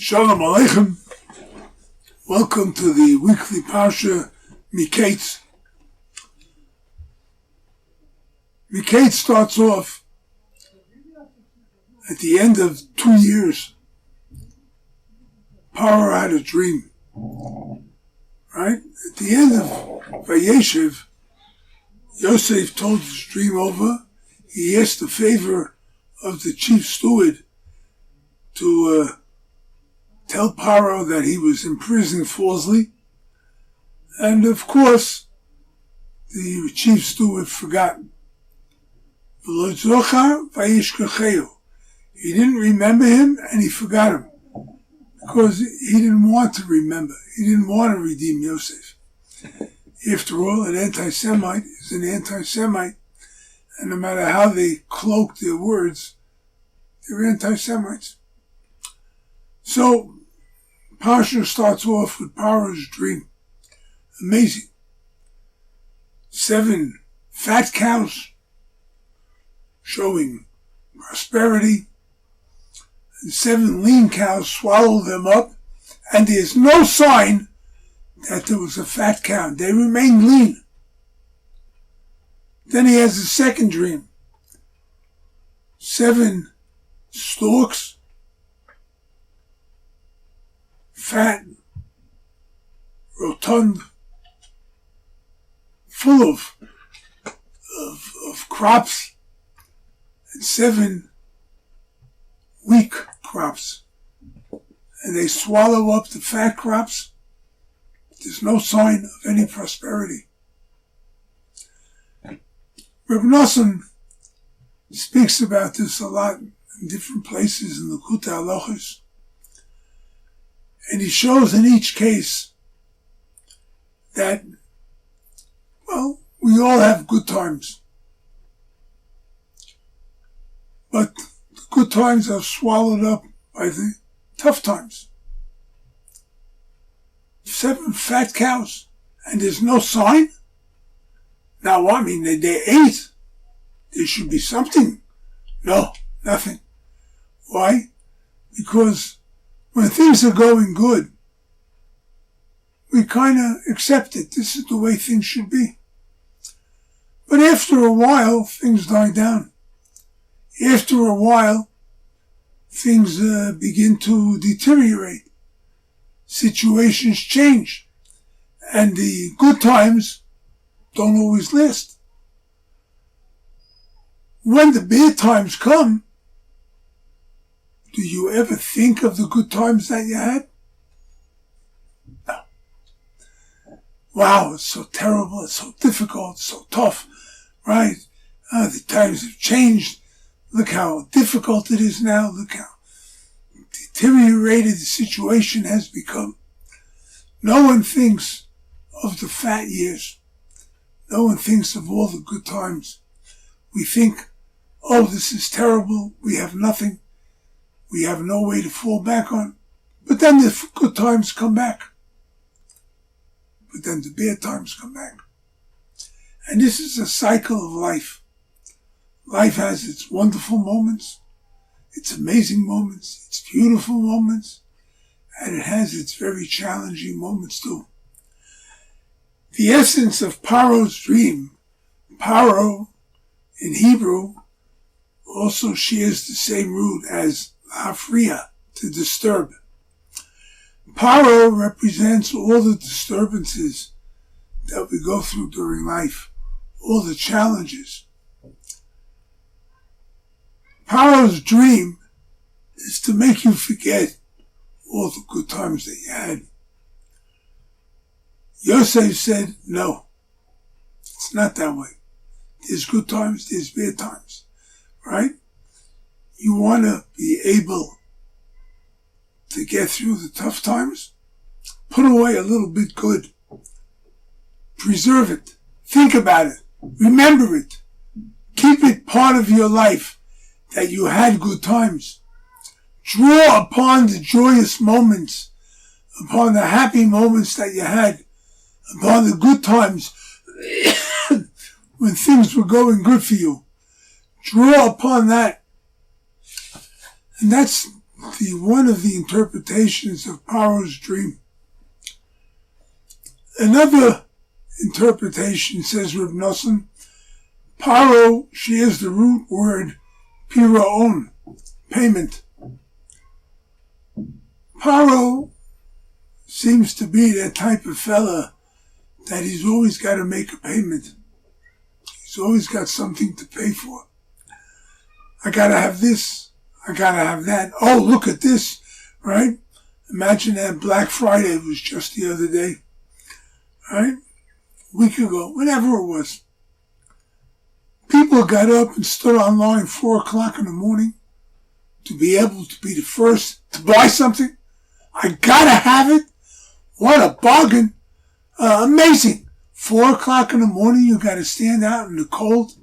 Shalom Aleichem. Welcome to the weekly Parshat Mikeitz. Mikeitz starts off at the end of 2 years. Paro had a dream, right? At the end of Vayeshev, Yosef told his dream over. He asked the favor of the chief steward to tell Paro that he was in prison falsely. And of course, the chief steward forgot. He didn't remember him and he forgot him because he didn't want to remember. He didn't want to redeem Yosef. After all, an anti-Semite is an anti-Semite, and no matter how they cloak their words, they're anti-Semites. So, Parsha starts off with Paro's dream. Amazing. 7 fat cows showing prosperity, and 7 lean cows swallow them up, and there's no sign that there was a fat cow. They remain lean. Then he has a second dream. 7 storks, fat, rotund, full of crops, and 7 weak crops. And they swallow up the fat crops. There's no sign of any prosperity. Reb Nosson speaks about this a lot in different places in the Likutei Halachos. And he shows in each case that, well, we all have good times. But the good times are swallowed up by the tough times. 7 fat cows, and there's no sign? Now, I mean, they ate. There should be something. No, nothing. Why? Because when things are going good, we kind of accept it. This is the way things should be. But after a while, things die down. After a while, things begin to deteriorate. Situations change. And the good times don't always last. When the bad times come, do you ever think of the good times that you had? No. Wow, it's so terrible, it's so difficult, it's so tough, right? The times have changed. Look how difficult it is now. Look how deteriorated the situation has become. No one thinks of the fat years. No one thinks of all the good times. We think, oh, this is terrible. We have nothing. We have no way to fall back on. But then the good times come back. But then the bad times come back. And this is a cycle of life. Life has its wonderful moments, its amazing moments, its beautiful moments, and it has its very challenging moments too. The essence of Paro's dream, Paro in Hebrew also shares the same root as la'afriya, to disturb. Paro represents all the disturbances that we go through during life, all the challenges. Paro's dream is to make you forget all the good times that you had. Yosef said, no, it's not that way. There's good times, there's bad times, right? You want to be able to get through the tough times? Put away a little bit good. Preserve it. Think about it. Remember it. Keep it part of your life that you had good times. Draw upon the joyous moments, upon the happy moments that you had, upon the good times when things were going good for you. Draw upon that. And that's one of the interpretations of Paro's dream. Another interpretation, says Reb Nosson, Paro, she has the root word piraon, payment. Paro seems to be that type of fella that he's always got to make a payment. He's always got something to pay for. I got to have this. I got to have that. Oh, look at this, right? Imagine that Black Friday was just the other day, right? A week ago, whenever it was. People got up and stood online 4 o'clock in the morning to be able to be the first to buy something. I got to have it. What a bargain. Amazing. 4 o'clock in the morning, you got to stand out in the cold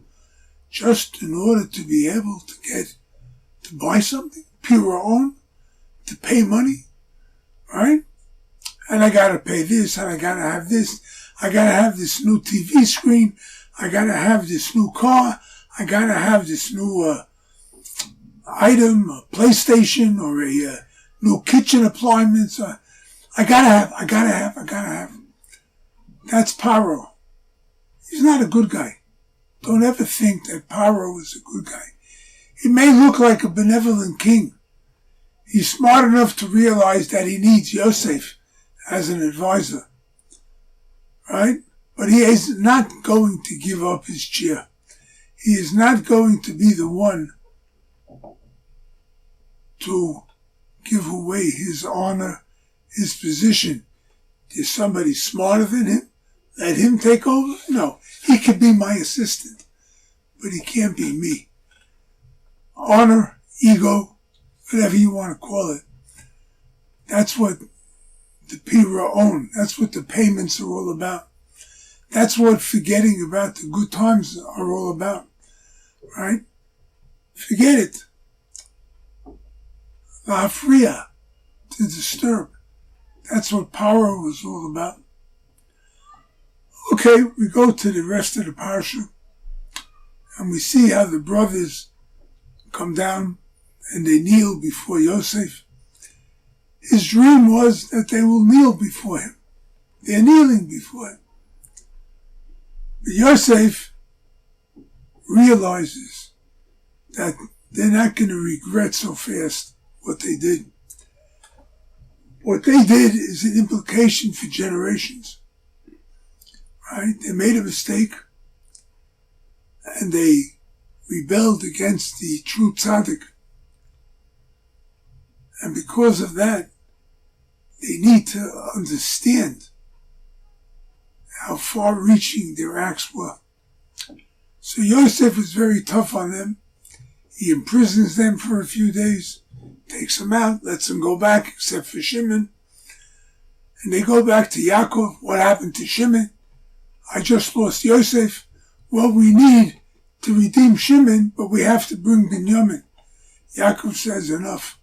just in order to be able to buy something, piraon, to pay money, right? And I got to pay this, and I got to have this. I got to have this new TV screen. I got to have this new car. I got to have this new item, a PlayStation, or a new kitchen appliance. I got to have. That's Paro. He's not a good guy. Don't ever think that Paro is a good guy. He may look like a benevolent king. He's smart enough to realize that he needs Yosef as an advisor, right? But he is not going to give up his chair. He is not going to be the one to give away his honor, his position. There's somebody smarter than him. Let him take over? No, he could be my assistant, but he can't be me. Honor, ego, whatever you want to call it. That's what the piraon, that's what the payments are all about. That's what forgetting about the good times are all about, right? Forget it. La'afriya, to disturb. That's what power was all about. Okay, we go to the rest of the parsha, and we see how the brothers come down and they kneel before Yosef. His dream was that they will kneel before him. They're kneeling before him. But Yosef realizes that they're not going to regret so fast what they did. What they did is an implication for generations. Right? They made a mistake and they rebelled against the true tzaddik. And because of that, they need to understand how far-reaching their acts were. So Yosef is very tough on them. He imprisons them for a few days, takes them out, lets them go back, except for Shimon. And they go back to Yaakov. What happened to Shimon? I just lost Yosef. Well, we need to redeem Shimon, but we have to bring Binyamin. Yaakov says, enough.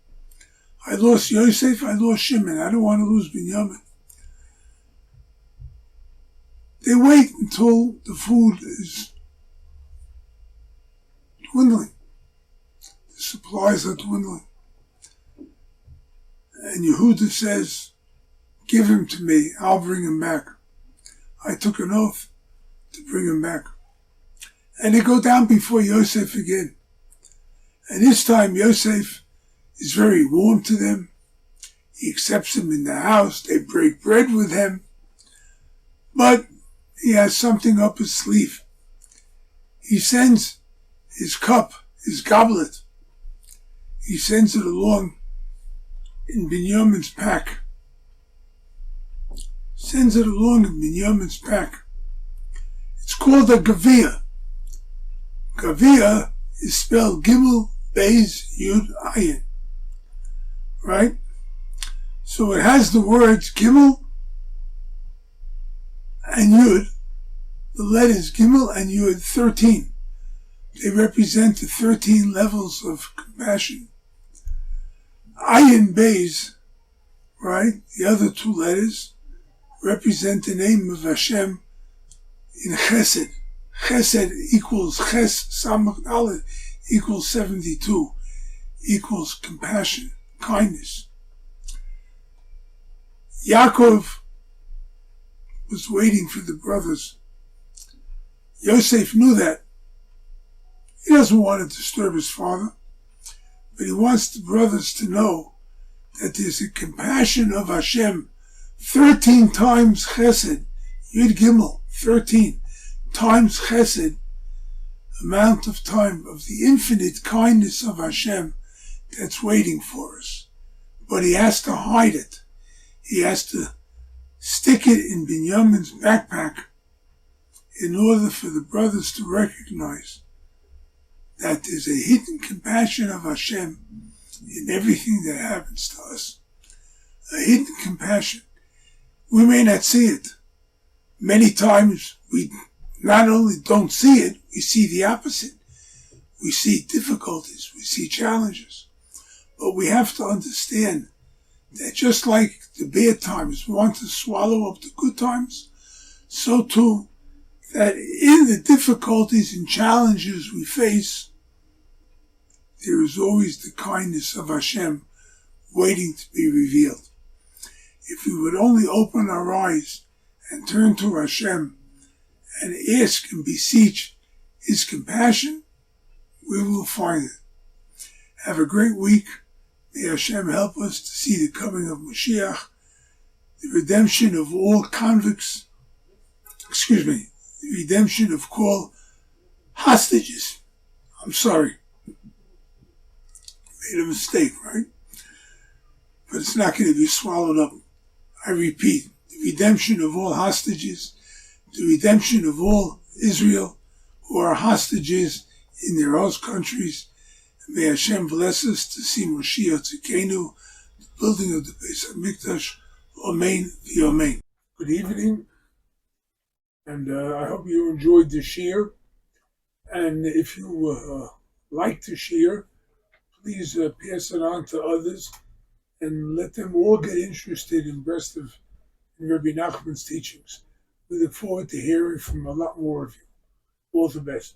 I lost Yosef, I lost Shimon. I don't want to lose Binyamin. They wait until the food is dwindling. The supplies are dwindling. And Yehuda says, give him to me, I'll bring him back. I took an oath to bring him back. And they go down before Yosef again. And this time Yosef is very warm to them. He accepts them in the house. They break bread with him. But he has something up his sleeve. He sends his cup, his goblet. He sends it along in Binyamin's pack. Sends it along in Binyamin's pack. It's called a Gavia. Gavia is spelled Gimel, Beis, Yud, Ayin. Right? So it has the words Gimel and Yud. The letters Gimel and Yud, 13. They represent the 13 levels of compassion. Ayin, Beis, right? The other two letters represent the name of Hashem in Chesed. Chesed equals Ches Samach Dalet equals 72, equals compassion, kindness. Yaakov was waiting for the brothers. Yosef knew that. He doesn't want to disturb his father, but he wants the brothers to know that there's a compassion of Hashem 13 times chesed, Yud Gimel, 13 times chesed, amount of time of the infinite kindness of Hashem that's waiting for us. But he has to hide it. He has to stick it in Binyamin's backpack in order for the brothers to recognize that there's a hidden compassion of Hashem in everything that happens to us. A hidden compassion. We may not see it. Many times we not only don't see it, we see the opposite. We see difficulties, we see challenges. But we have to understand that just like the bad times want to swallow up the good times, so too that in the difficulties and challenges we face, there is always the kindness of Hashem waiting to be revealed. If we would only open our eyes and turn to Hashem and ask and beseech His compassion, we will find it. Have a great week. May Hashem help us to see the coming of Mashiach, the redemption of all convicts, the redemption of all hostages. I'm sorry. Made a mistake, right? But it's not going to be swallowed up. I repeat, the redemption of all hostages, the redemption of all Israel who are hostages in their host countries. And may Hashem bless us to see Moshiach Tzidkenu, the building of the Beis HaMikdash. Amen v'amen. Good evening, and I hope you enjoyed the shir. And if you like the shir, please pass it on to others and let them all get interested in Breslov and Rabbi Nachman's teachings. We look forward to hearing from a lot more of you. All the best.